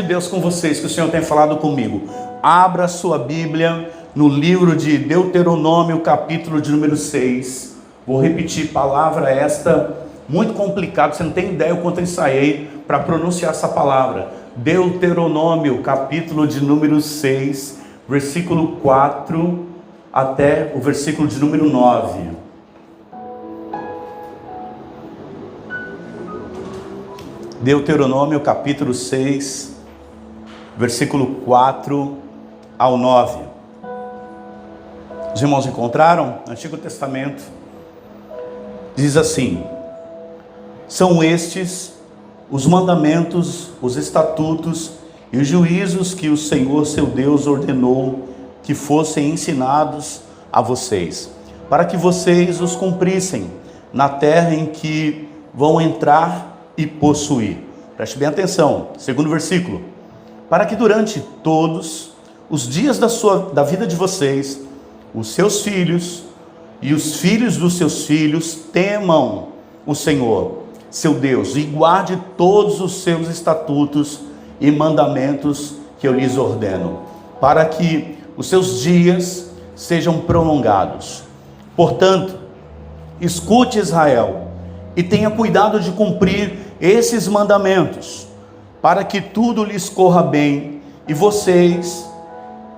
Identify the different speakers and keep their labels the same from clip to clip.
Speaker 1: de Deus com vocês, que o Senhor tem falado comigo. Abra sua Bíblia no livro de Deuteronômio, capítulo de número 6. Vou repetir, palavra esta muito complicada, você não tem ideia o quanto eu ensaiei para pronunciar essa palavra. Deuteronômio, capítulo de número 6, versículo 4 até o versículo de número 9. Deuteronômio capítulo 6, versículo 4 ao 9. Os irmãos encontraram? Antigo Testamento diz assim: são estes os mandamentos, os estatutos e os juízos que o Senhor seu Deus ordenou que fossem ensinados a vocês, para que vocês os cumprissem na terra em que vão entrar e possuir. Preste bem atenção, segundo versículo: para que durante todos os dias da vida de vocês, os seus filhos e os filhos dos seus filhos temam o Senhor, seu Deus, e guarde todos os seus estatutos e mandamentos que eu lhes ordeno, para que os seus dias sejam prolongados. Portanto, escute, Israel, e tenha cuidado de cumprir esses mandamentos, para que tudo lhes corra bem e vocês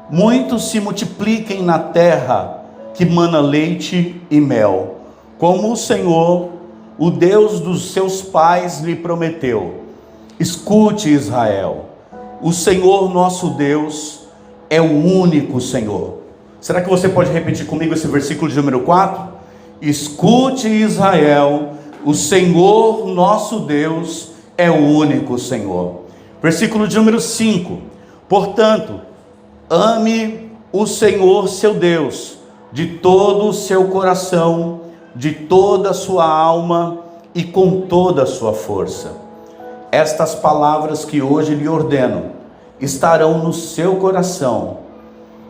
Speaker 1: muitos se multipliquem na terra que mana leite e mel, como o Senhor, o Deus dos seus pais, lhe prometeu. Escute, Israel, o Senhor nosso Deus é o único Senhor. Será que você pode repetir comigo esse versículo de número 4? Escute, Israel, o Senhor nosso Deus é o único Senhor. Versículo de número 5. Portanto, ame o Senhor seu Deus de todo o seu coração, de toda a sua alma e com toda a sua força. Estas palavras que hoje lhe ordeno estarão no seu coração.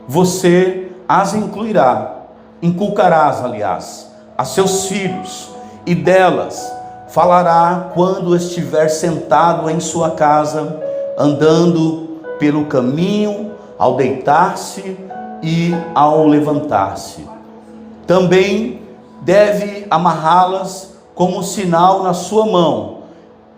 Speaker 1: Você as inculcarás, aliás, a seus filhos, e delas falará quando estiver sentado em sua casa, andando pelo caminho, ao deitar-se e ao levantar-se. Também deve amarrá-las como sinal na sua mão,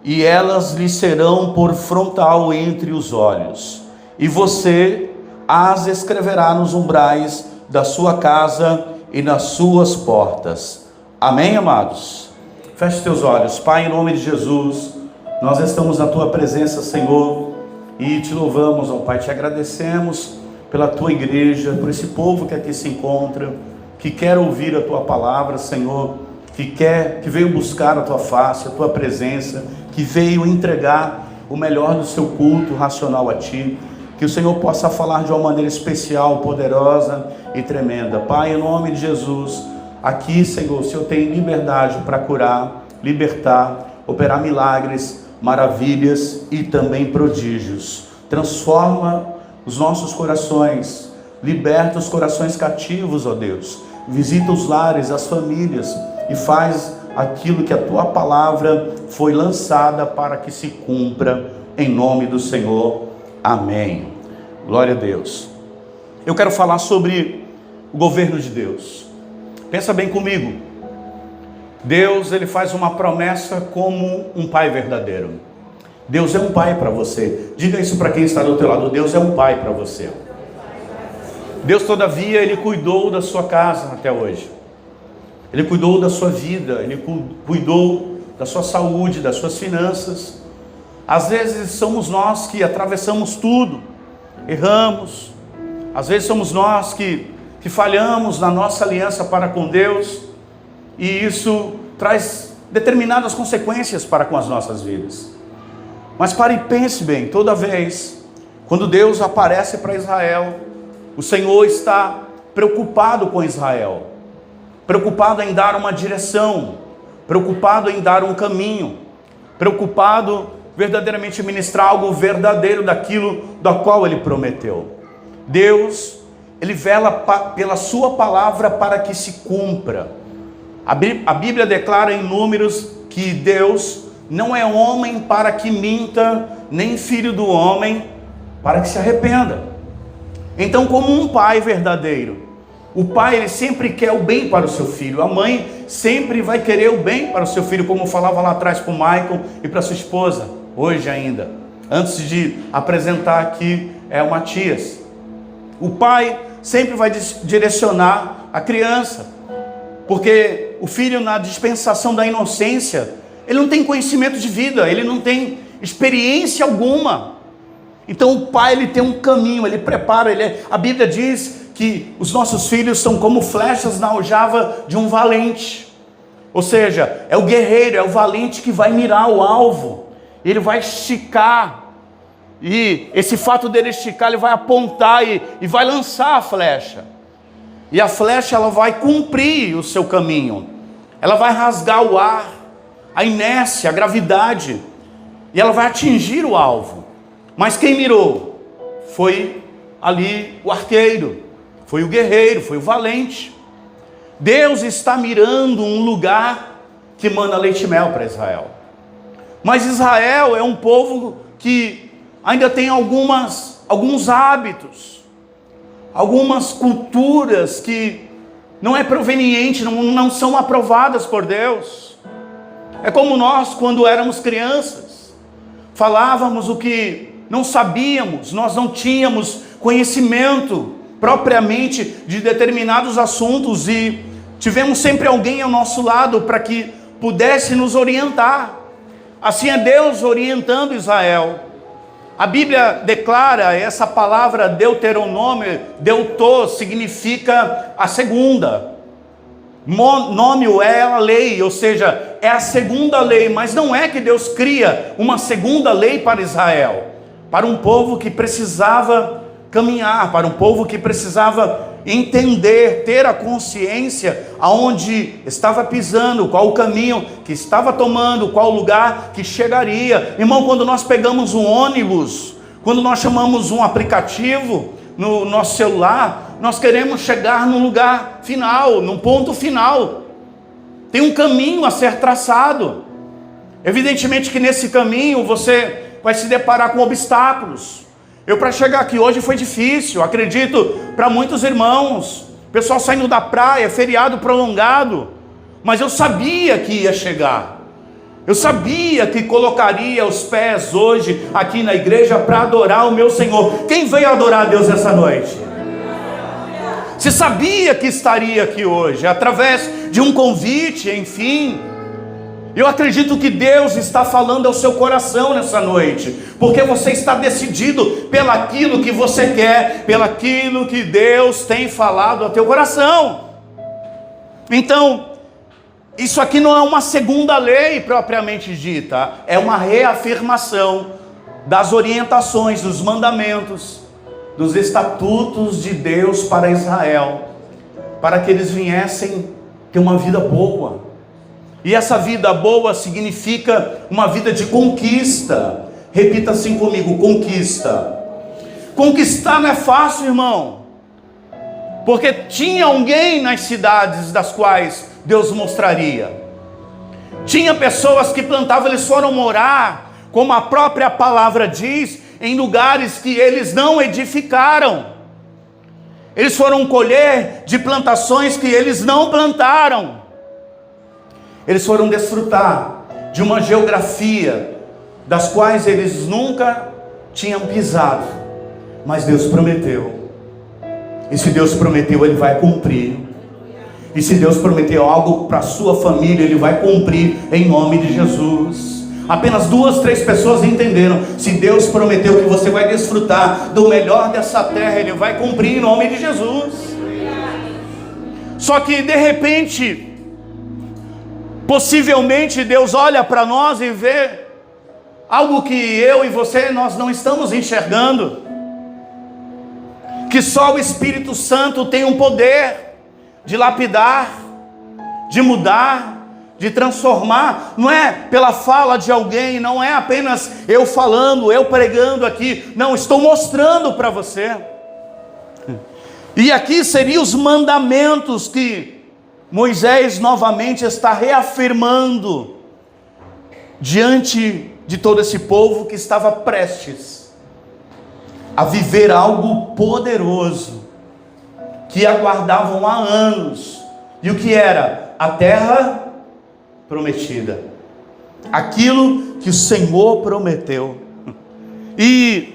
Speaker 1: e elas lhe serão por frontal entre os olhos. E você as escreverá nos umbrais da sua casa e nas suas portas. Amém, amados? Feche teus olhos. Pai, em nome de Jesus, nós estamos na tua presença, Senhor, e te louvamos, ó Pai, te agradecemos pela tua igreja, por esse povo que aqui se encontra, que quer ouvir a tua palavra, Senhor, que veio buscar a tua face, a tua presença, que veio entregar o melhor do seu culto racional a ti. Que o Senhor possa falar de uma maneira especial, poderosa e tremenda. Pai, em nome de Jesus, aqui, Senhor, o Senhor tem liberdade para curar, libertar, operar milagres, maravilhas e também prodígios. Transforma os nossos corações, liberta os corações cativos, ó Deus. Visita os lares, as famílias e faz aquilo que a tua palavra foi lançada para que se cumpra, em nome do Senhor. Amém. Glória a Deus. Eu quero falar sobre o governo de Deus. Pensa bem comigo. Deus, ele faz uma promessa como um pai verdadeiro. Deus é um pai para você. Diga isso para quem está do teu lado. Deus é um pai para você. Deus, todavia, ele cuidou da sua casa até hoje. Ele cuidou da sua vida. Ele cuidou da sua saúde, das suas finanças. Às vezes somos nós que atravessamos tudo, erramos. Às vezes somos nós que falhamos na nossa aliança para com Deus, e isso traz determinadas consequências para com as nossas vidas. Mas pare e pense bem, toda vez, quando Deus aparece para Israel, o Senhor está preocupado com Israel, preocupado em dar uma direção, preocupado em dar um caminho, preocupado verdadeiramente em ministrar algo verdadeiro daquilo da qual Ele prometeu. Deus, Ele vela pela sua palavra para que se cumpra. A Bíblia declara em Números que Deus não é homem para que minta, nem filho do homem para que se arrependa. Então, como um pai verdadeiro, o pai ele sempre quer o bem para o seu filho, a mãe sempre vai querer o bem para o seu filho, como eu falava lá atrás para o Michael e para sua esposa, hoje ainda, antes de apresentar aqui o Matias. O pai sempre vai direcionar a criança, porque o filho, na dispensação da inocência, ele não tem conhecimento de vida, ele não tem experiência alguma. Então o pai ele tem um caminho, ele prepara, a Bíblia diz que os nossos filhos são como flechas na aljava de um valente. Ou seja, é o guerreiro, é o valente que vai mirar o alvo, ele vai esticar, e esse fato dele esticar, ele vai apontar e vai lançar a flecha. E a flecha ela vai cumprir o seu caminho, ela vai rasgar o ar, a inércia, a gravidade, e ela vai atingir o alvo. Mas quem mirou foi ali o arqueiro, foi o guerreiro, foi o valente. Deus está mirando um lugar que manda leite e mel para Israel. Mas Israel é um povo que ainda tem alguns hábitos, algumas culturas que não é proveniente, não são aprovadas por Deus. É como nós, quando éramos crianças, falávamos o que não sabíamos, nós não tínhamos conhecimento propriamente de determinados assuntos e tivemos sempre alguém ao nosso lado para que pudesse nos orientar. Assim é Deus orientando Israel. A Bíblia declara essa palavra Deuteronômio, deutô, significa a segunda. Nômio é a lei, ou seja, é a segunda lei, mas não é que Deus cria uma segunda lei para Israel, para um povo que precisava caminhar, para um povo que precisava entender, ter a consciência aonde estava pisando, qual o caminho que estava tomando, qual lugar que chegaria. Irmão, quando nós pegamos um ônibus, quando nós chamamos um aplicativo no nosso celular, nós queremos chegar num lugar final, num ponto final. Tem um caminho a ser traçado. Evidentemente que nesse caminho você vai se deparar com obstáculos. Para chegar aqui hoje foi difícil, acredito, para muitos irmãos, pessoal saindo da praia, feriado prolongado, mas eu sabia que ia chegar, eu sabia que colocaria os pés hoje aqui na igreja para adorar o meu Senhor. Quem veio adorar a Deus essa noite? Você sabia que estaria aqui hoje, através de um convite, enfim. Eu acredito que Deus está falando ao seu coração nessa noite, porque você está decidido pelaquilo que você quer, pelaquilo que Deus tem falado ao teu coração. Então, isso aqui não é uma segunda lei propriamente dita, é uma reafirmação das orientações, dos mandamentos, dos estatutos de Deus para Israel, para que eles viessem ter uma vida boa. E essa vida boa significa uma vida de conquista. Repita assim comigo: conquista. Conquistar não é fácil, irmão, porque tinha alguém nas cidades das quais Deus mostraria. Tinha pessoas que plantavam, eles foram morar, como a própria palavra diz, em lugares que eles não edificaram. Eles foram colher de plantações que eles não plantaram. Eles foram desfrutar de uma geografia das quais eles nunca tinham pisado, mas Deus prometeu. E se Deus prometeu, Ele vai cumprir. E se Deus prometeu algo para a sua família, Ele vai cumprir em nome de Jesus. Apenas 2, 3 pessoas entenderam. Se Deus prometeu que você vai desfrutar do melhor dessa terra, Ele vai cumprir em nome de Jesus. Só que de repente, possivelmente Deus olha para nós e vê algo que eu e você, nós não estamos enxergando. Que só o Espírito Santo tem um poder de lapidar, de mudar, de transformar. Não é pela fala de alguém, não é apenas eu falando, eu pregando aqui. Não, estou mostrando para você. E aqui seriam os mandamentos que Moisés novamente está reafirmando diante de todo esse povo que estava prestes a viver algo poderoso, que aguardavam há anos. E o que era? A terra prometida, aquilo que o Senhor prometeu. E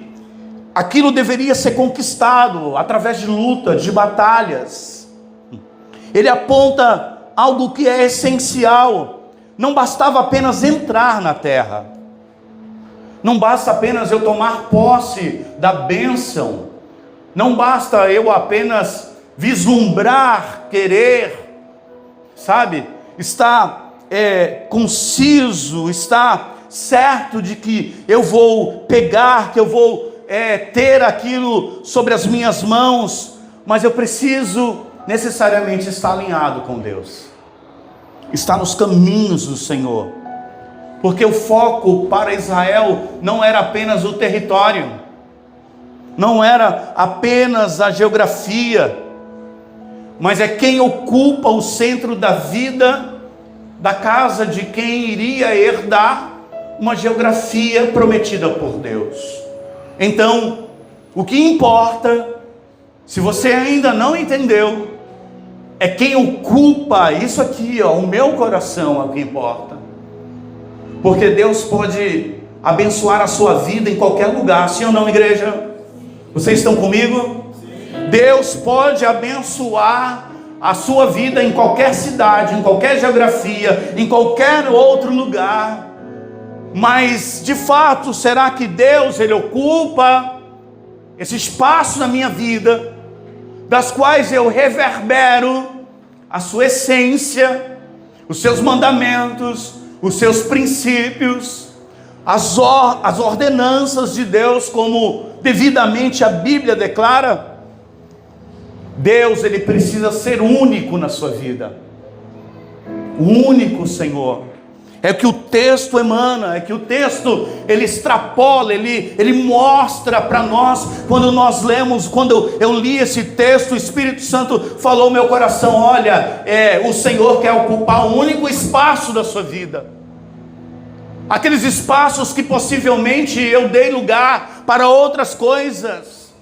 Speaker 1: aquilo deveria ser conquistado através de luta, de batalhas. Ele aponta algo que é essencial. Não bastava apenas entrar na terra, não basta apenas eu tomar posse da bênção, não basta eu apenas vislumbrar, querer, sabe, estar conciso, estar certo de que eu vou pegar, que eu vou ter aquilo sobre as minhas mãos, mas eu preciso necessariamente estar alinhado com Deus, estar nos caminhos do Senhor, porque o foco para Israel não era apenas o território, não era apenas a geografia, mas é quem ocupa o centro da vida da casa de quem iria herdar uma geografia prometida por Deus. Então, o que importa, se você ainda não entendeu, é quem ocupa isso aqui, ó, o meu coração é o que importa. Porque Deus pode abençoar a sua vida em qualquer lugar, sim ou não, igreja? Vocês estão comigo? Deus pode abençoar a sua vida em qualquer cidade, em qualquer geografia, em qualquer outro lugar. Mas, de fato, será que Deus, Ele ocupa esse espaço na minha vida, das quais eu reverbero a sua essência, os seus mandamentos, os seus princípios, as ordenanças de Deus, como devidamente a Bíblia declara? Deus, Ele precisa ser único na sua vida, o único Senhor. É que o texto emana, é que o texto ele extrapola, ele mostra para nós. Quando nós lemos, quando eu li esse texto, o Espírito Santo falou ao meu coração: olha, o Senhor quer ocupar o único espaço da sua vida, aqueles espaços que possivelmente eu dei lugar para outras coisas,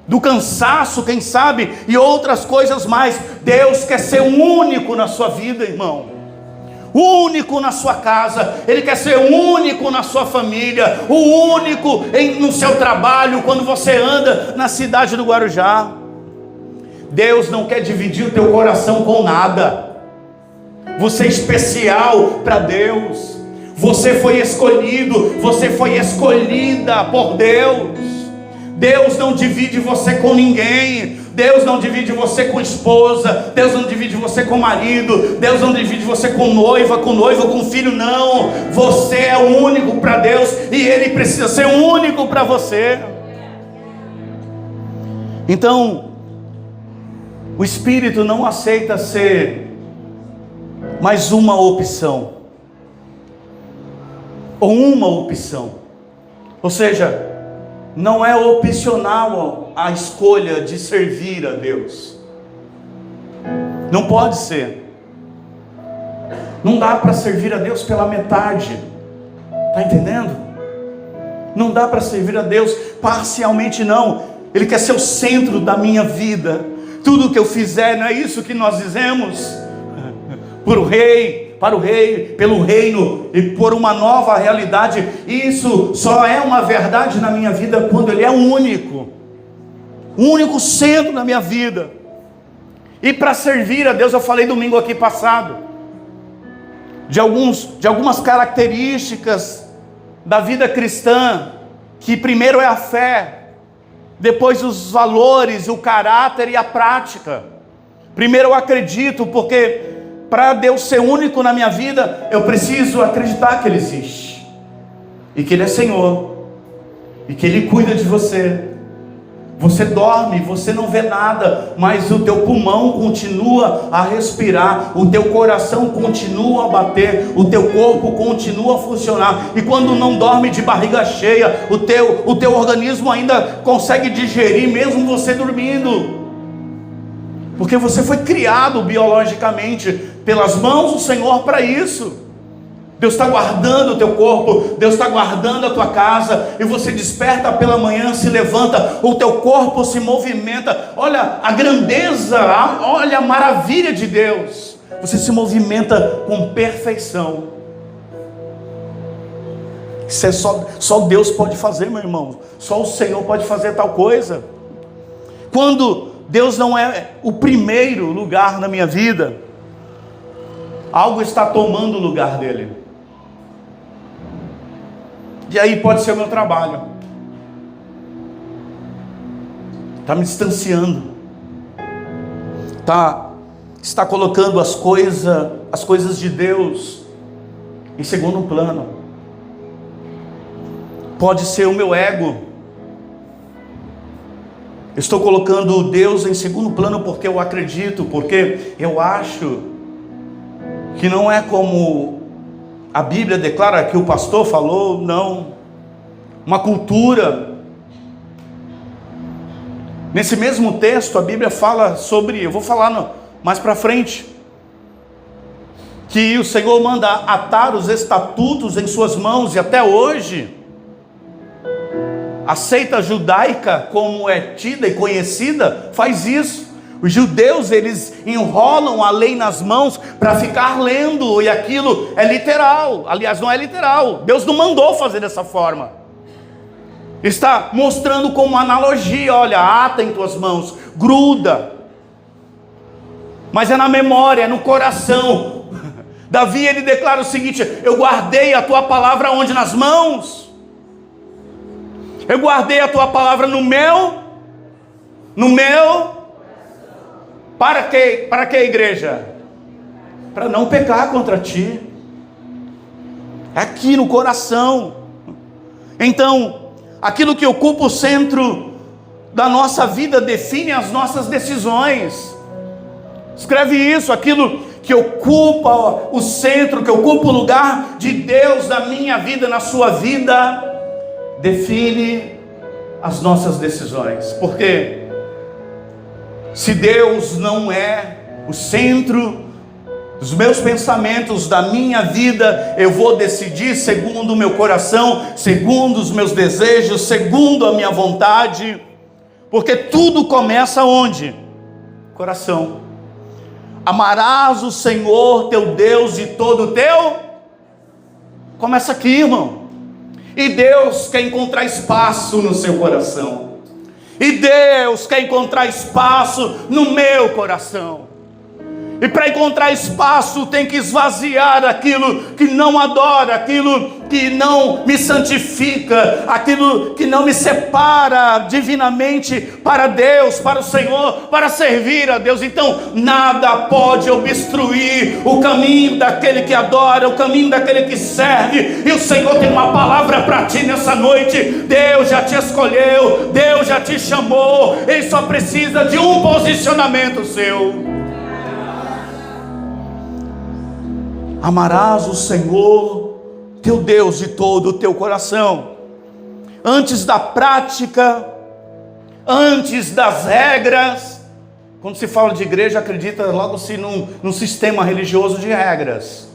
Speaker 1: do cansaço, quem sabe, e outras coisas mais. Deus quer ser o único na sua vida, irmão, único na sua casa. Ele quer ser único na sua família, o único no seu trabalho, quando você anda na cidade do Guarujá. Deus não quer dividir o teu coração com nada. Você é especial para Deus, você foi escolhido, você foi escolhida por Deus. Deus não divide você com ninguém. Deus não divide você com esposa, Deus não divide você com marido, Deus não divide você com noiva, com noivo, com filho, não. Você é único para Deus e Ele precisa ser único para você. Então, o Espírito não aceita ser mais uma opção, ou uma opção, ou seja, não é opcional a escolha de servir a Deus. Não pode ser. Não dá para servir a Deus pela metade. Está entendendo? Não dá para servir a Deus parcialmente, não. Ele quer ser o centro da minha vida. Tudo que eu fizer, não é isso que nós dizemos? Para o rei, pelo reino e por uma nova realidade. Isso só é uma verdade na minha vida quando Ele é o único centro da minha vida. E para servir a Deus, eu falei domingo aqui passado de algumas características da vida cristã, que primeiro é a fé, depois os valores, o caráter e a prática. Primeiro eu acredito, porque para Deus ser único na minha vida, eu preciso acreditar que Ele existe, e que Ele é Senhor, e que Ele cuida de você. Você dorme, você não vê nada, mas o teu pulmão continua a respirar, o teu coração continua a bater, o teu corpo continua a funcionar. E quando não dorme de barriga cheia, o teu organismo ainda consegue digerir mesmo você dormindo, porque você foi criado biologicamente pelas mãos do Senhor para isso. Deus está guardando o teu corpo, Deus está guardando a tua casa, e você desperta pela manhã, se levanta, o teu corpo se movimenta. Olha a grandeza, olha a maravilha de Deus. Você se movimenta com perfeição. Isso é só Deus pode fazer, meu irmão. Só o Senhor pode fazer tal coisa. Quando Deus não é o primeiro lugar na minha vida, algo está tomando o lugar dele. E aí pode ser o meu trabalho. Está me distanciando. Está colocando as coisas de Deus em segundo plano. Pode ser o meu ego. Estou colocando Deus em segundo plano porque eu acredito, porque eu acho que não é como a Bíblia declara, que o pastor falou, não. Uma cultura. Nesse mesmo texto a Bíblia fala sobre, eu vou falar mais para frente, que o Senhor manda atar os estatutos em suas mãos, e até hoje a seita judaica, como é tida e conhecida, faz isso. Os judeus, eles enrolam a lei nas mãos para ficar lendo, e aquilo é literal. Aliás, não é literal, Deus não mandou fazer dessa forma. Está mostrando como uma analogia. Olha, ata em tuas mãos, gruda. Mas é na memória, é no coração. Davi, ele declara o seguinte: eu guardei a tua palavra onde? Nas mãos. Eu guardei a tua palavra no meu. Para que, igreja? Para não pecar contra ti. Aqui no coração. Então, aquilo que ocupa o centro da nossa vida define as nossas decisões. Escreve isso: aquilo que ocupa o centro, que ocupa o lugar de Deus na minha vida, na sua vida, define as nossas decisões. Porque se Deus não é o centro dos meus pensamentos, da minha vida, eu vou decidir segundo o meu coração, segundo os meus desejos, segundo a minha vontade. Porque tudo começa onde? Coração. Amarás o Senhor teu Deus de todo o teu. Começa aqui, irmão. E Deus quer encontrar espaço no seu coração. E Deus quer encontrar espaço no meu coração. E para encontrar espaço tem que esvaziar aquilo que não adora, aquilo que não me santifica, aquilo que não me separa divinamente para Deus, para o Senhor, para servir a Deus. Então nada pode obstruir o caminho daquele que adora, o caminho daquele que serve. E o Senhor tem uma palavra para ti nessa noite. Deus já te escolheu, Deus já te chamou, Ele só precisa de um posicionamento seu. Amarás o Senhor teu Deus de todo o teu coração. Antes da prática, antes das regras. Quando se fala de igreja, acredita logo-se num sistema religioso de regras.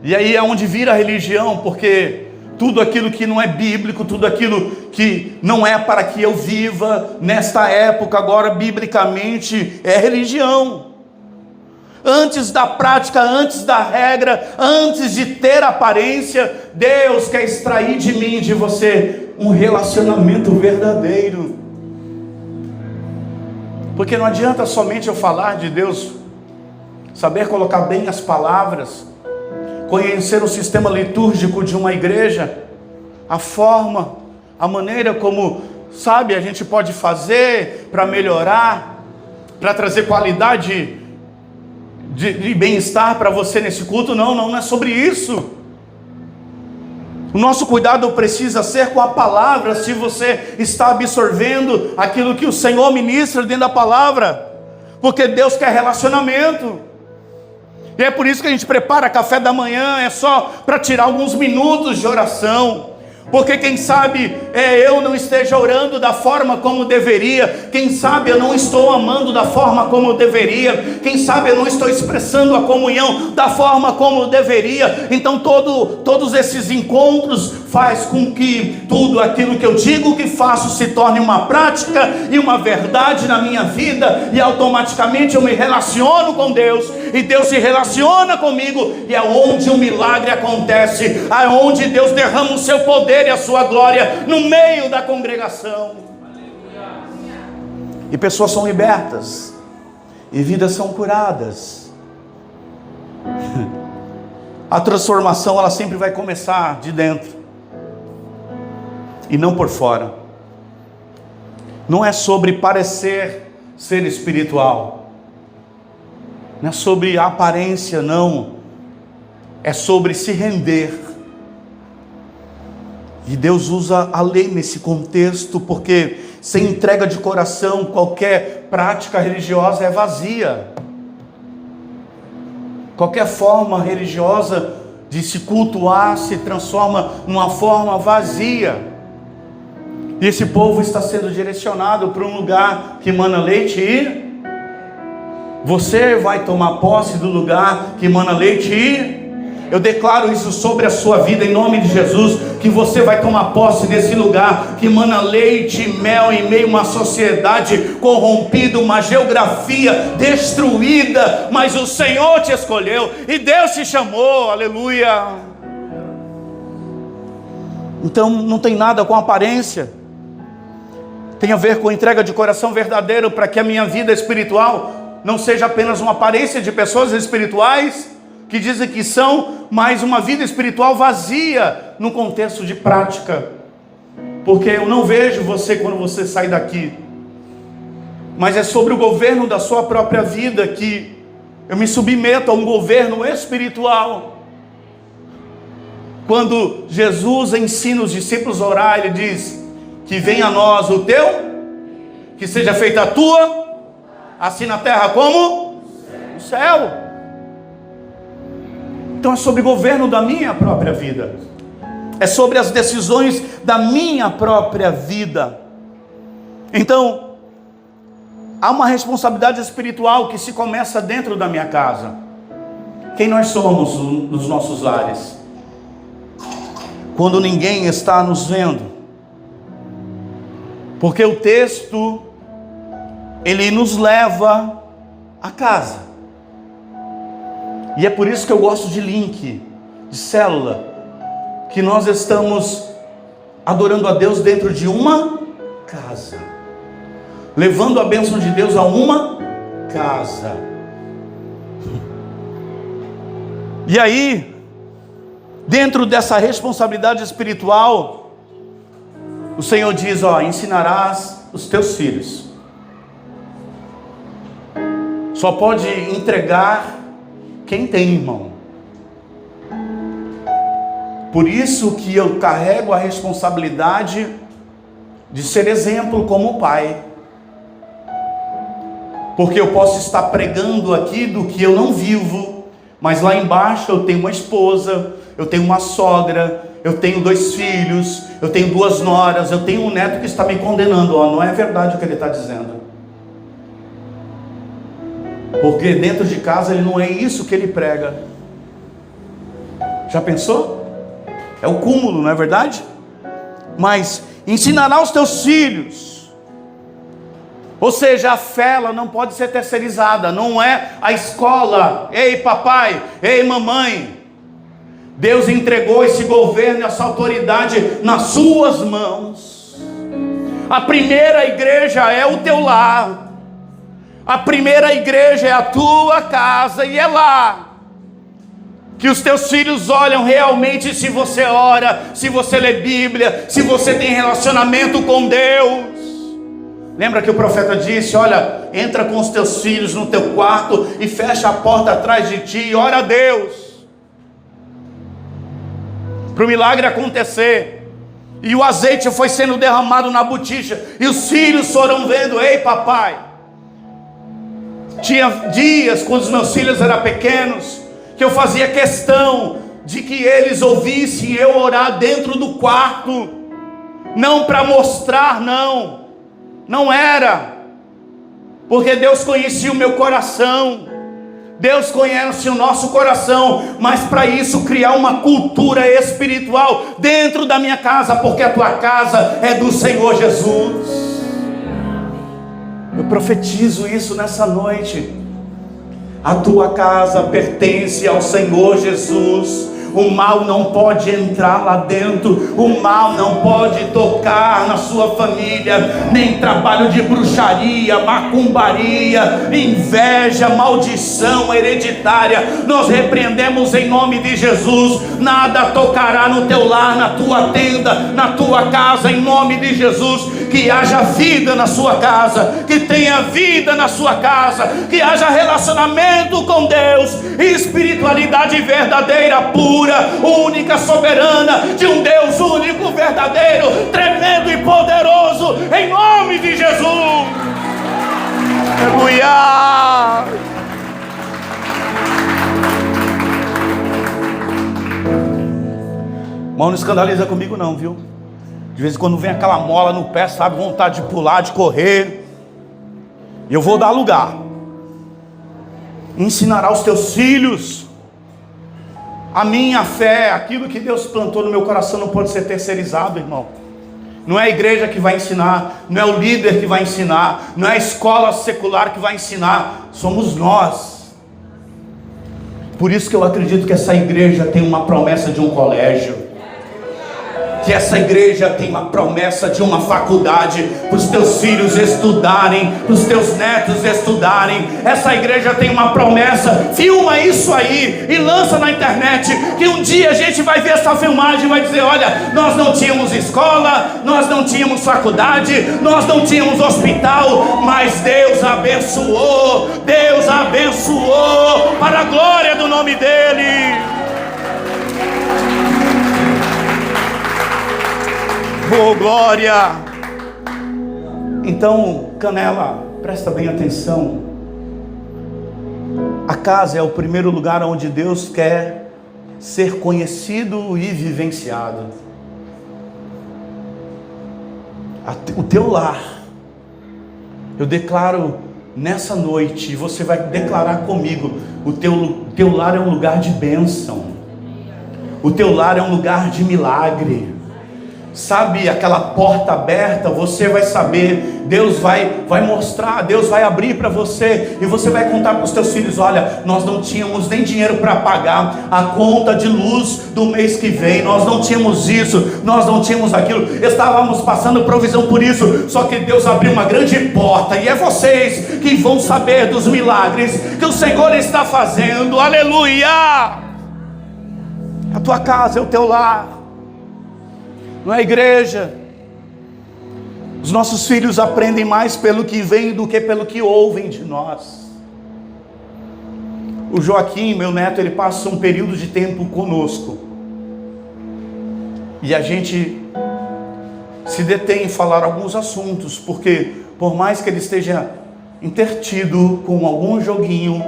Speaker 1: E aí é onde vira a religião, porque tudo aquilo que não é bíblico, tudo aquilo que não é para que eu viva nesta época agora biblicamente, é religião. Antes da prática, antes da regra, antes de ter aparência, Deus quer extrair de mim e de você um relacionamento verdadeiro. Porque não adianta somente eu falar de Deus, saber colocar bem as palavras, conhecer o sistema litúrgico de uma igreja, a forma, a maneira como, sabe, a gente pode fazer para melhorar, para trazer qualidade de bem-estar para você nesse culto. Não é sobre isso. O nosso cuidado precisa ser com a palavra, se você está absorvendo aquilo que o Senhor ministra dentro da palavra, porque Deus quer relacionamento. E é por isso que a gente prepara café da manhã, é só para tirar alguns minutos de oração. Porque quem sabe eu não esteja orando da forma como deveria. Quem sabe eu não estou amando da forma como deveria. Quem sabe eu não estou expressando a comunhão da forma como deveria. Então todos esses encontros faz com que tudo aquilo que eu digo que faço se torne uma prática e uma verdade na minha vida. E automaticamente eu me relaciono com Deus. E Deus se relaciona comigo. E é onde o milagre acontece. É onde Deus derrama o seu poder e a sua glória no meio da congregação. E pessoas são libertas, e vidas são curadas. A transformação, ela sempre vai começar de dentro e não por fora. Não é sobre parecer ser espiritual, não é sobre a aparência, não. É sobre se render. E Deus usa a lei nesse contexto, porque sem entrega de coração, qualquer prática religiosa é vazia. Qualquer forma religiosa de se cultuar se transforma numa forma vazia. E esse povo está sendo direcionado para um lugar que mana leite e... Você vai tomar posse do lugar que mana leite e... Eu declaro isso sobre a sua vida em nome de Jesus, que você vai tomar posse desse lugar que mana leite e mel em meio a uma sociedade corrompida, uma geografia destruída, mas o Senhor te escolheu e Deus te chamou, aleluia. Então não tem nada com aparência, tem a ver com entrega de coração verdadeiro, para que a minha vida espiritual não seja apenas uma aparência de pessoas espirituais que dizem que são, mas uma vida espiritual vazia no contexto de prática. Porque eu não vejo você quando você sai daqui, mas é sobre o governo da sua própria vida que eu me submeto a um governo espiritual. Quando Jesus ensina os discípulos a orar, ele diz que venha a nós o teu, que seja feita a tua, assim na terra como no céu. Então é sobre o governo da minha própria vida, é sobre as decisões da minha própria vida. Então há uma responsabilidade espiritual que se começa dentro da minha casa. Quem nós somos nos nossos lares? Quando ninguém está nos vendo. Porque o texto, ele nos leva a casa. E é por isso que eu gosto de link, de célula, que nós estamos adorando a Deus dentro de uma casa, levando a bênção de Deus a uma casa. E aí, dentro dessa responsabilidade espiritual, o Senhor diz, ensinarás os teus filhos. Só pode entregar quem tem irmão. Por isso que eu carrego a responsabilidade de ser exemplo como pai. Porque eu posso estar pregando aqui do que eu não vivo, mas lá embaixo eu tenho uma esposa, eu tenho uma sogra, eu tenho 2 filhos, eu tenho 2 noras, eu tenho um neto que está me condenando. Não é verdade o que ele está dizendo. Porque dentro de casa ele não é isso que ele prega. Já pensou? É o cúmulo, não é verdade? Mas ensinará os teus filhos. Ou seja, a fé ela não pode ser terceirizada. Não é a escola. Ei papai, ei mamãe. Deus entregou esse governo e essa autoridade nas suas mãos. A primeira igreja é o teu lar. A primeira igreja é a tua casa, e é lá que os teus filhos olham realmente se você ora, se você lê Bíblia, se você tem relacionamento com Deus. Lembra que o profeta disse, olha, entra com os teus filhos no teu quarto e fecha a porta atrás de ti e ora a Deus, para o milagre acontecer. E o azeite foi sendo derramado na botija, e os filhos foram vendo, ei papai. Tinha dias, quando os meus filhos eram pequenos, que eu fazia questão de que eles ouvissem eu orar dentro do quarto, não para mostrar, não era, porque Deus conhecia o meu coração, Deus conhece o nosso coração, mas para isso criar uma cultura espiritual dentro da minha casa, porque a tua casa é do Senhor Jesus. Eu profetizo isso nessa noite. A tua casa pertence ao Senhor Jesus. O mal não pode entrar lá dentro, o mal não pode tocar na sua família, nem trabalho de bruxaria, macumbaria, inveja, maldição hereditária. Nós repreendemos em nome de Jesus. Nada tocará no teu lar, na tua tenda, na tua casa, em nome de Jesus. Que haja vida na sua casa, que tenha vida na sua casa, que haja relacionamento com Deus, espiritualidade verdadeira, pura, única, soberana, de um Deus único, verdadeiro, tremendo e poderoso, em nome de Jesus. Aleluia. Irmão, não escandaliza comigo não, viu? De vez em quando vem aquela mola no pé, sabe, vontade de pular, de correr. E eu vou dar lugar. Ensinará os teus filhos. A minha fé, aquilo que Deus plantou no meu coração não pode ser terceirizado, irmão. Não é a igreja que vai ensinar, não é o líder que vai ensinar, não é a escola secular que vai ensinar, somos nós. Por isso que eu acredito que essa igreja tem uma promessa de um colégio, que essa igreja tem uma promessa de uma faculdade para os teus filhos estudarem, para os teus netos estudarem. Essa igreja tem uma promessa. Filma isso aí e lança na internet, que um dia a gente vai ver essa filmagem e vai dizer: olha, nós não tínhamos escola, nós não tínhamos faculdade, nós não tínhamos hospital, mas Deus abençoou para a glória do nome dele. Oh, glória! Então, Canela, presta bem atenção. A casa é o primeiro lugar onde Deus quer ser conhecido e vivenciado. O teu lar, eu declaro nessa noite, e você vai declarar comigo: o teu lar é um lugar de bênção, o teu lar é um lugar de milagre. Sabe, aquela porta aberta, você vai saber, Deus vai mostrar, Deus vai abrir para você, e você vai contar para os teus filhos: olha, nós não tínhamos nem dinheiro para pagar a conta de luz do mês que vem, nós não tínhamos isso, nós não tínhamos aquilo, estávamos passando provisão por isso, só que Deus abriu uma grande porta, e é vocês que vão saber dos milagres que o Senhor está fazendo. Aleluia! A tua casa é o teu lar, não é a igreja. Os nossos filhos aprendem mais pelo que vem do que pelo que ouvem de nós. O Joaquim, meu neto, ele passa um período de tempo conosco, e a gente se detém em falar alguns assuntos, porque por mais que ele esteja intertido com algum joguinho,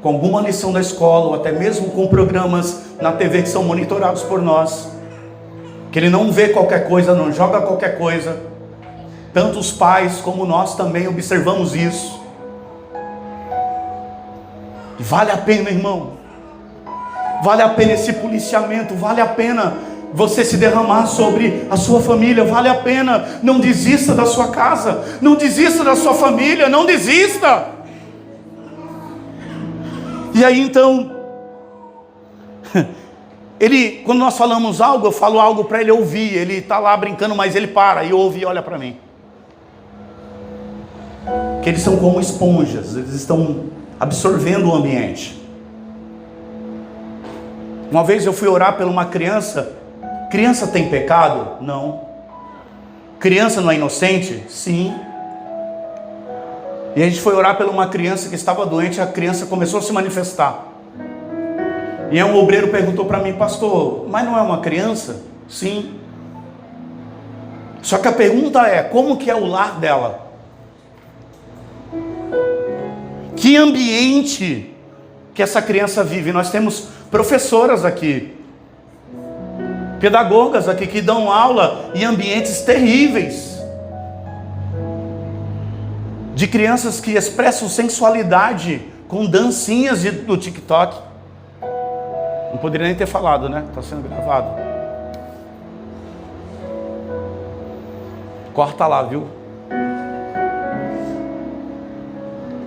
Speaker 1: com alguma lição da escola, ou até mesmo com programas na TV que são monitorados por nós, que ele não vê qualquer coisa, não joga qualquer coisa. Tanto os pais como nós também observamos isso. E vale a pena, irmão. Vale a pena esse policiamento, vale a pena você se derramar sobre a sua família, vale a pena. Não desista da sua casa, não desista da sua família, não desista. E aí então, ele, quando nós falamos algo, eu falo algo para ele ouvir, ele está lá brincando, mas ele para e ouve e olha para mim. Que eles são como esponjas, eles estão absorvendo o ambiente. Uma vez eu fui orar por uma criança. Criança tem pecado? Não. Criança não é inocente? Sim. E a gente foi orar por uma criança que estava doente, a criança começou a se manifestar. E aí um obreiro perguntou para mim: pastor, mas não é uma criança? Sim. Só que a pergunta é: como que é o lar dela? Que ambiente que essa criança vive? Nós temos professoras aqui. pedagogas aqui que dão aula em ambientes terríveis, de crianças que expressam sensualidade com dancinhas do TikTok. Não poderia nem ter falado, né? Está sendo gravado. Corta lá, viu?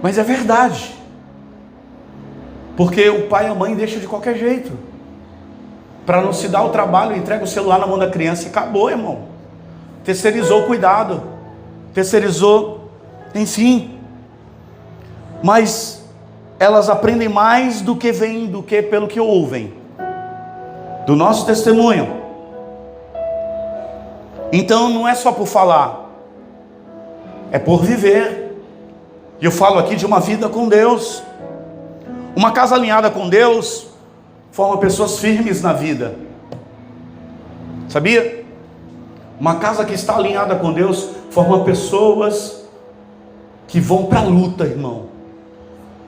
Speaker 1: Mas é verdade. Porque o pai e a mãe deixam de qualquer jeito. Para não se dar o trabalho, entrega o celular na mão da criança e acabou, irmão. Terceirizou o cuidado. Terceirizou, enfim. Mas elas aprendem mais do que veem, do que pelo que ouvem. Do nosso testemunho. Então não é só por falar. É por viver. E eu falo aqui de uma vida com Deus. Uma casa alinhada com Deus forma pessoas firmes na vida. Sabia? Uma casa que está alinhada com Deus forma pessoas que vão para a luta, irmão.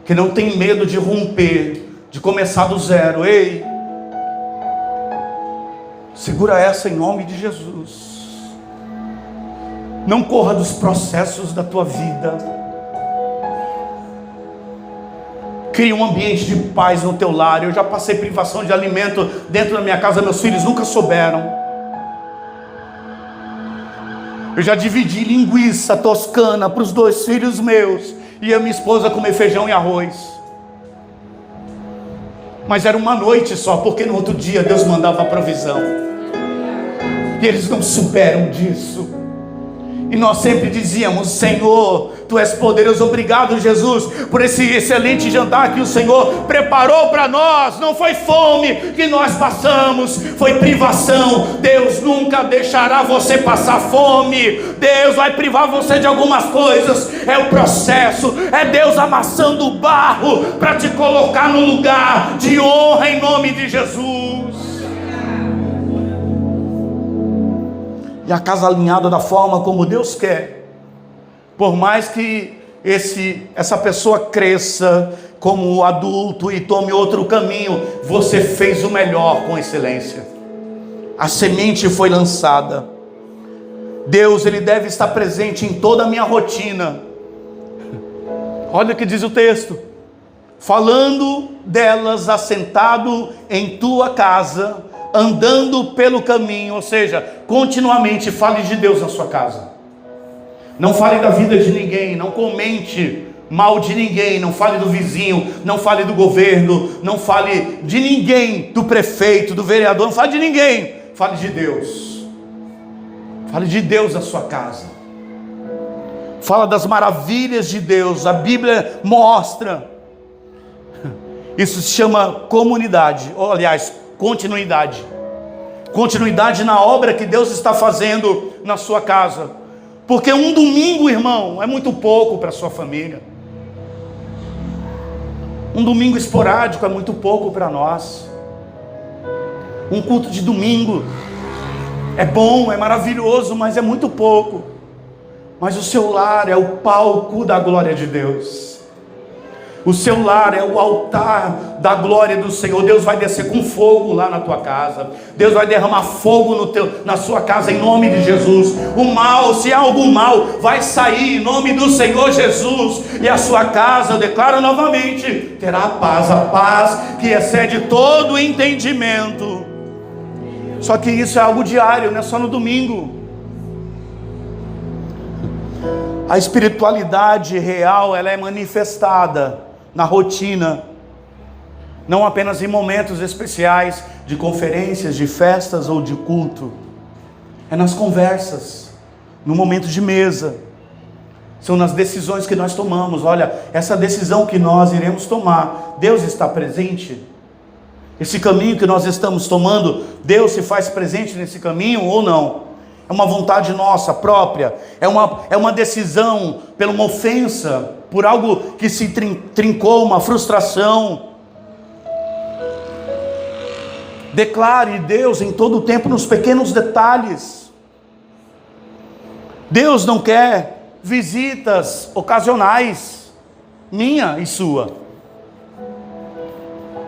Speaker 1: Que não tem medo de romper, de começar do zero. Ei, segura essa em nome de Jesus. Não corra dos processos da tua vida. Crie um ambiente de paz no teu lar. Eu já passei privação de alimento dentro da minha casa, meus filhos nunca souberam. Eu já dividi linguiça toscana para os 2 filhos meus e a minha esposa comer feijão e arroz. Mas era uma noite só, porque no outro dia Deus mandava a provisão. E eles não souberam disso. E nós sempre dizíamos: Senhor, Tu és poderoso. Obrigado, Jesus, por esse excelente jantar que o Senhor preparou para nós. Não foi fome que nós passamos, foi privação. Deus nunca deixará você passar fome. Deus vai privar você de algumas coisas. É o processo, é Deus amassando o barro para te colocar no lugar de honra em nome de Jesus. E a casa alinhada da forma como Deus quer, por mais que essa pessoa cresça como adulto e tome outro caminho, você fez o melhor com excelência. A semente foi lançada. Deus, Ele deve estar presente em toda a minha rotina. Olha o que diz o texto: falando delas assentado em tua casa, andando pelo caminho. Ou seja, continuamente fale de Deus na sua casa. Não fale da vida de ninguém, não comente mal de ninguém, não fale do vizinho, não fale do governo, não fale de ninguém, do prefeito, do vereador, não fale de ninguém, fale de Deus. Fale de Deus na sua casa. Fala das maravilhas de Deus. A Bíblia mostra. Isso se chama comunidade, ou aliás, continuidade. Continuidade na obra que Deus está fazendo na sua casa. Porque um domingo, irmão, é muito pouco para a sua família. Um domingo esporádico é muito pouco para nós. Um culto de domingo é bom, é maravilhoso, mas é muito pouco. Mas o seu lar é o palco da glória de Deus. O seu lar é o altar da glória do Senhor. Deus vai descer com fogo lá na tua casa. Deus vai derramar fogo na sua casa em nome de Jesus. O mal, se há algum mal, vai sair em nome do Senhor Jesus. E a sua casa, eu declaro novamente, terá paz. A paz que excede todo entendimento. Só que isso é algo diário, não é só no domingo. A espiritualidade real, ela é manifestada na rotina, não apenas em momentos especiais de conferências, de festas ou de culto. É nas conversas, no momento de mesa, são nas decisões que nós tomamos. Olha, essa decisão que nós iremos tomar, Deus está presente? Esse caminho que nós estamos tomando, Deus se faz presente nesse caminho ou não? É uma vontade nossa própria, é uma decisão pela uma ofensa, por algo que se trincou, uma frustração. Declare Deus em todo o tempo, nos pequenos detalhes. Deus não quer visitas ocasionais, minha e sua.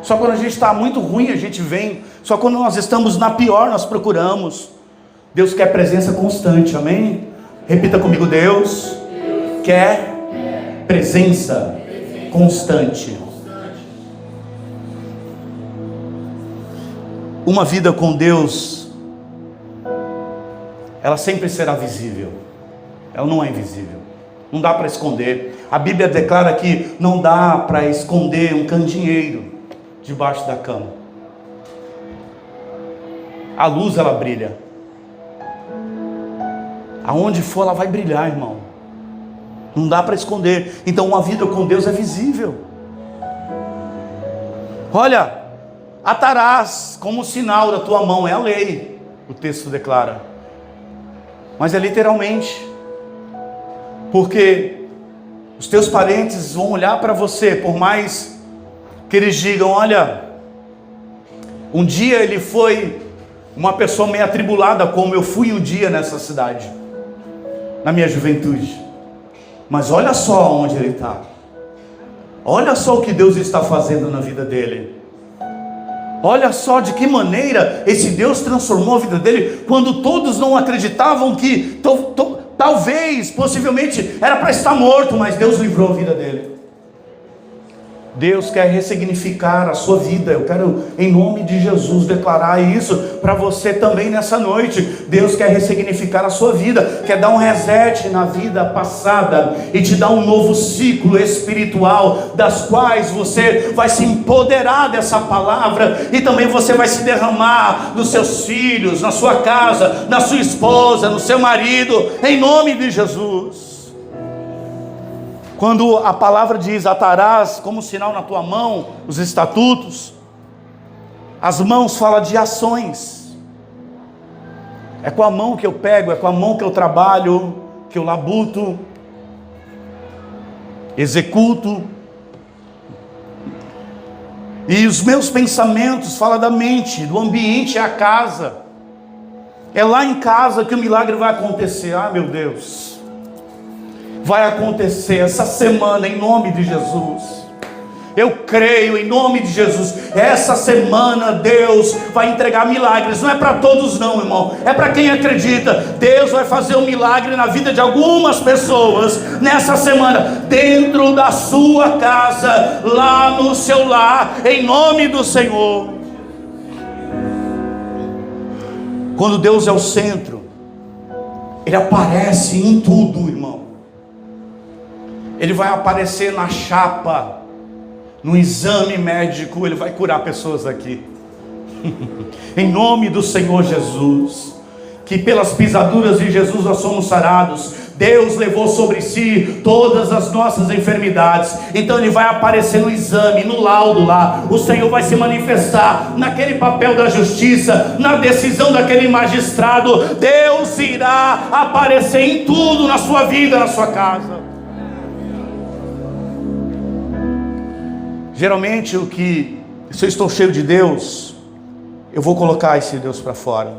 Speaker 1: Só quando a gente está muito ruim, a gente vem Só quando nós estamos na pior nós procuramos. Deus quer presença constante, amém? Repita comigo: Deus quer presença constante. Uma vida com Deus, ela sempre será visível. Ela não é invisível. Não dá para esconder. A Bíblia declara que não dá para esconder um candeeiro debaixo da cama. A luz, ela brilha. Aonde for, ela vai brilhar, irmão. Não dá para esconder. Então uma vida com Deus é visível. Olha, atarás como sinal da tua mão, é a lei, o texto declara. Mas é literalmente. Porque os teus parentes vão olhar para você, por mais que eles digam: olha, um dia ele foi uma pessoa meio atribulada, como eu fui um dia nessa cidade, na minha juventude. Mas olha só onde ele está. Olha só o que Deus está fazendo na vida dele. Olha só de que maneira esse Deus transformou a vida dele, quando todos não acreditavam que talvez, possivelmente, era para estar morto, mas Deus livrou a vida dele. Deus quer ressignificar a sua vida. Eu quero, em nome de Jesus, declarar isso para você também nessa noite. Deus quer ressignificar a sua vida, quer dar um reset na vida passada e te dar um novo ciclo espiritual, das quais você vai se empoderar dessa palavra, e também você vai se derramar nos seus filhos, na sua casa, na sua esposa, no seu marido, em nome de Jesus. Quando a palavra diz: atarás como sinal na tua mão os estatutos, as mãos fala de ações. É com a mão que eu pego, é com a mão que eu trabalho, que eu labuto, executo. E os meus pensamentos fala da mente, do ambiente, é a casa. É lá em casa que o milagre vai acontecer. Ah, meu Deus, vai acontecer essa semana, em nome de Jesus. Eu creio, em nome de Jesus. Essa semana Deus vai entregar milagres. Não é para todos não, irmão, é para quem acredita. Deus vai fazer um milagre na vida de algumas pessoas nessa semana, dentro da sua casa, lá no seu lar, em nome do Senhor. Quando Deus é o centro, Ele aparece em tudo, irmão. Ele vai aparecer na chapa, no exame médico. Ele vai curar pessoas aqui. Em nome do Senhor Jesus. Que pelas pisaduras de Jesus nós somos sarados. Deus levou sobre si todas as nossas enfermidades. Então Ele vai aparecer no exame, no laudo lá. O Senhor vai se manifestar naquele papel da justiça, na decisão daquele magistrado. Deus irá aparecer em tudo na sua vida, na sua casa. Geralmente se eu estou cheio de Deus, eu vou colocar esse Deus para fora,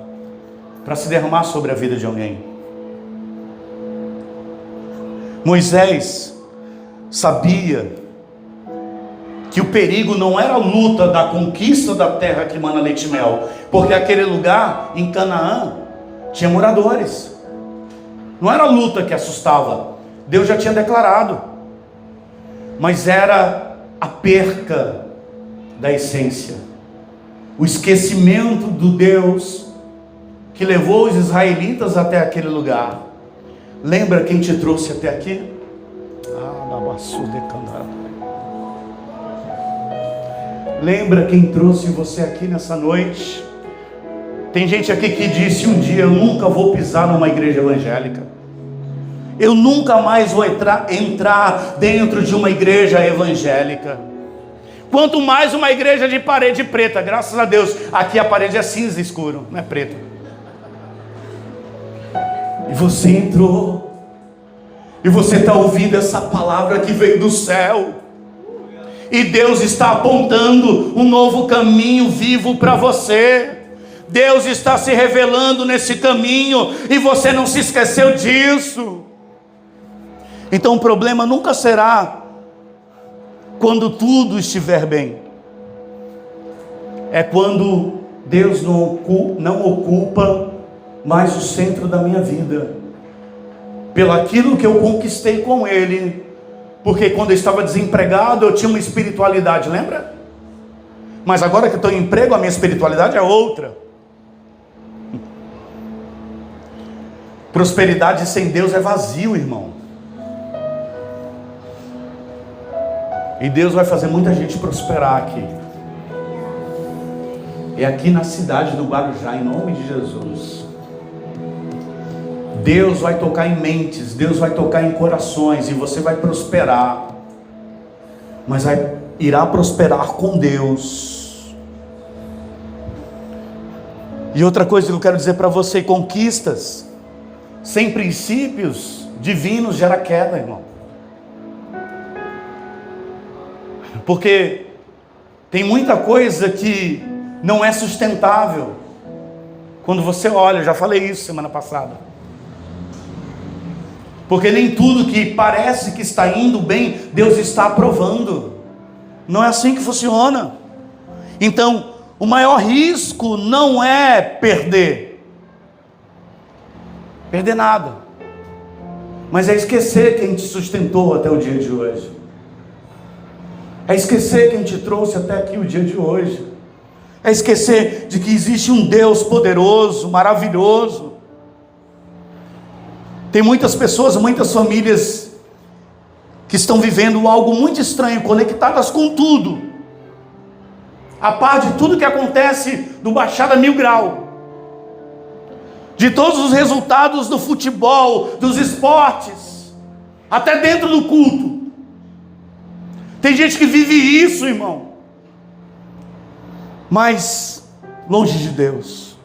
Speaker 1: para se derramar sobre a vida de alguém. Moisés sabia que o perigo não era a luta da conquista da terra que mana leite e mel, porque aquele lugar em Canaã tinha moradores. Não era a luta que assustava, Deus já tinha declarado, mas era a perca da essência, o esquecimento do Deus que levou os israelitas até aquele lugar. Lembra quem te trouxe até aqui? Lembra quem trouxe você aqui nessa noite? Tem gente aqui que disse um dia: eu nunca vou pisar numa igreja evangélica. Eu nunca mais vou entrar dentro de uma igreja evangélica. Quanto mais uma igreja de parede preta. Graças a Deus, aqui a parede é cinza escuro, não é preta. E você entrou, e você está ouvindo essa palavra que veio do céu, e Deus está apontando um novo caminho vivo para você. Deus está se revelando nesse caminho, e você não se esqueceu disso. Então o problema nunca será quando tudo estiver bem. É quando Deus não ocupa mais o centro da minha vida, pelo aquilo que eu conquistei com Ele, porque quando eu estava desempregado eu tinha uma espiritualidade, lembra? Mas agora que eu estou em emprego, a minha espiritualidade é outra. Prosperidade sem Deus é vazio, irmão. E Deus vai fazer muita gente prosperar aqui. É aqui na cidade do Guarujá, em nome de Jesus. Deus vai tocar em mentes, Deus vai tocar em corações, e você vai prosperar. Mas irá prosperar com Deus. E outra coisa que eu quero dizer para você: conquistas sem princípios divinos gera queda, irmão. Porque tem muita coisa que não é sustentável. Quando você olha, eu já falei isso semana passada. Porque nem tudo que parece que está indo bem, Deus está aprovando. Não é assim que funciona. Então, o maior risco não é perder nada, mas é esquecer quem te sustentou até o dia de hoje. É esquecer quem te trouxe até aqui o dia de hoje. É esquecer de que existe um Deus poderoso, maravilhoso. Tem muitas pessoas, muitas famílias que estão vivendo algo muito estranho, conectadas com tudo, a par de tudo que acontece no Baixada Mil Grau, de todos os resultados do futebol, dos esportes, até dentro do culto. Tem gente que vive isso, irmão, mas longe de Deus,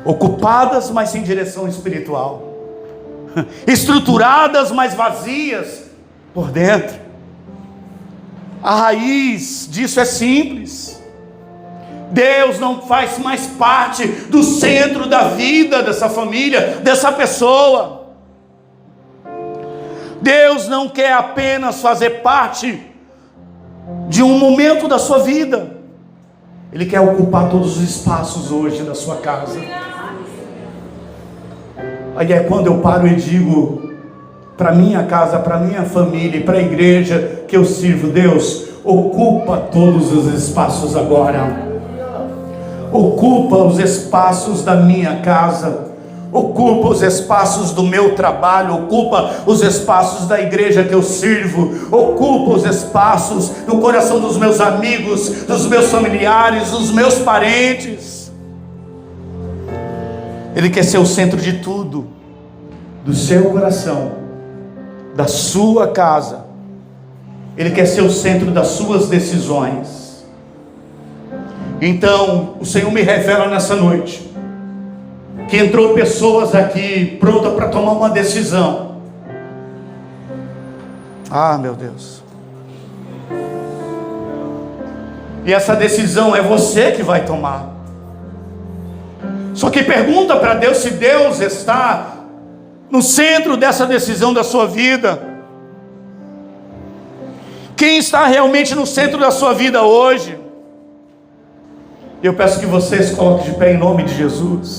Speaker 1: ocupadas, mas sem direção espiritual, estruturadas, mas vazias por dentro. A raiz disso é simples: Deus não faz mais parte do centro da vida dessa família, dessa pessoa. Deus não quer apenas fazer parte de um momento da sua vida, Ele quer ocupar todos os espaços hoje da sua casa. Aí é quando eu paro e digo para minha casa, para minha família e para a igreja que eu sirvo: Deus, ocupa todos os espaços agora. Ocupa os espaços da minha casa, ocupa os espaços do meu trabalho, ocupa os espaços da igreja que eu sirvo, ocupa os espaços no coração dos meus amigos, dos meus familiares, dos meus parentes. Ele quer ser o centro de tudo, do seu coração, da sua casa. Ele quer ser o centro das suas decisões. Então, o Senhor me revela nessa noite que entrou pessoas aqui prontas para tomar uma decisão. Ah, meu Deus. E essa decisão é você que vai tomar. Só que pergunta para Deus se Deus está no centro dessa decisão da sua vida. Quem está realmente no centro da sua vida hoje? Eu peço que vocês coloquem de pé em nome de Jesus.